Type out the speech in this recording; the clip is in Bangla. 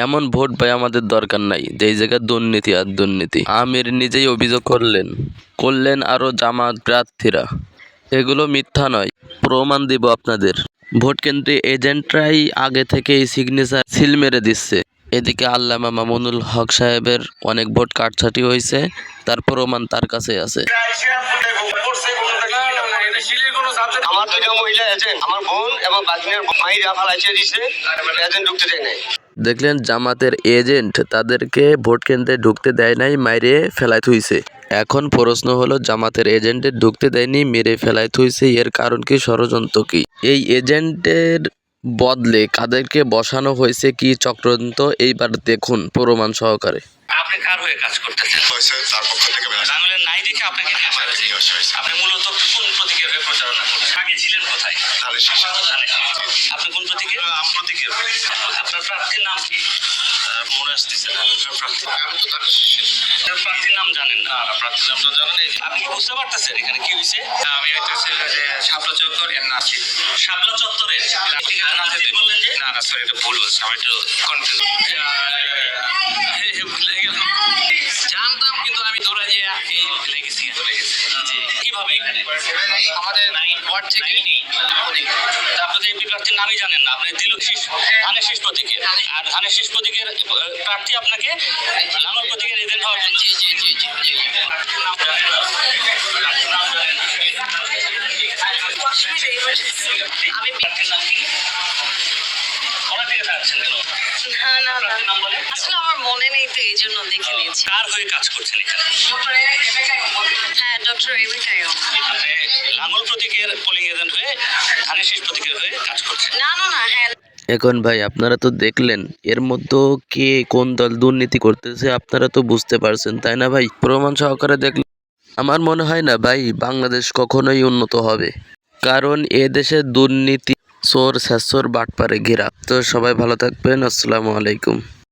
এমন ভোট ভাই আমাদের দরকার নাই, যেই জায়গায় দুর্নীতি আর দুর্নীতি। আমির নিজেই অভিযোগ করলেন আরো জামাত প্রার্থীরা। এগুলো মিথ্যা নয়, প্রমাণ দিব আপনাদের। ভোট কেন্দ্রে এজেন্টরাই আগে থেকেই সিগনেচার সিল মেরে দিচ্ছে। এদিকে আল্লামা মামুনুল হক সাহেবের অনেক ভোট কাটছাঁটি হয়েছে, তার প্রমাণ তার কাছে আছে। আমার দুইটা মহিলা এজেন্ট, আমার বোন এবং বাগিনের মাইরা ফালাইছে দিছে, এজেন্ট ঢুকতে দেয় নাই। দেখলেন, জামাতের এজেন্ট তাদেরকে ভোট কেন্দ্রে ঢুকতে দেয় নাই, মাইরে ফেলায় থুইছে। এখন প্রশ্ন হলো, জামাতের এজেন্টের ঢুকতে দেয়নি, মেরে ফেলায় থুইছে, এর কারণ কি, ষড়যন্ত্র কি? এই এজেন্টের বদলে কাদেরকে বসানো হয়েছে, কি চক্রান্ত, এইবার দেখুন প্রমাণ সহকারে। আপনি কার হয়ে কাজ করতেছেন? তার পক্ষ থেকে বাংলা নাই দেখে আপনাকে নিয়ে আসা হয়েছে। আপনি মূলত কোন প্রতীকের হয়ে প্রচারণা করছেন? আগে ছিলেন কোথায়? আপনি কোন প্রতীকের? আপনার প্রার্থীর নাম কি? মনে আসতেছে না। প্রার্থীর নাম জানেন না? প্রার্থীর নাম জানেন? আপনি কি বুঝতে পারতেছেন এখানে কি হয়েছে? আমি হইতেছে যে শাপলা চত্বর এর না ছিল। শাপলা চত্বরের বললেন যে না না সরি, এটা ভুল বলছি, আমি একটু কনফিউজ। জানতাম কিন্তু আমি দৌড়া দিয়ে ভুলে গেছি। কিভাবে আমাদের ওয়ার্ড থেকে আপনাদের এমপি প্রার্থীর নামই জানেন না? আপনি দিল ধানের শীষ প্রতীকের, আর ধানের শীষ প্রতীকের প্রার্থী আপনাকে লাঙ্গল প্রতীকের এজেন্ট হওয়ার জন্য আমি প্রার্থীর নাম কি? আসলে আমার মনে নেই, তো এই জন্য দেখে নিয়েছি। কার হয়ে কাজ করছেন এখানে? হ্যাঁ, ডক্টর এম এ কাইয়ুম। লাঙ্গল প্রতীকের পোলিং এজেন্ট হয়ে ধানের শীষ প্রতীকের হয়ে কাজ করছেন? না না না, হ্যাঁ। এখন ভাই আপনারা তো দেখলেন, এর মধ্যে কে কোন দল দুর্নীতি করতেছে আপনারা তো বুঝতে পারছেন, তাই না ভাই? প্রমাণ সহকারে দেখলে আমার মনে হয় না ভাই বাংলাদেশ কখনোই উন্নত হবে, কারণ এ দেশে দুর্নীতি, চোর ছেচর বাটপারে ঘেরা। তো সবাই ভালো থাকবেন, আসসালামু আলাইকুম।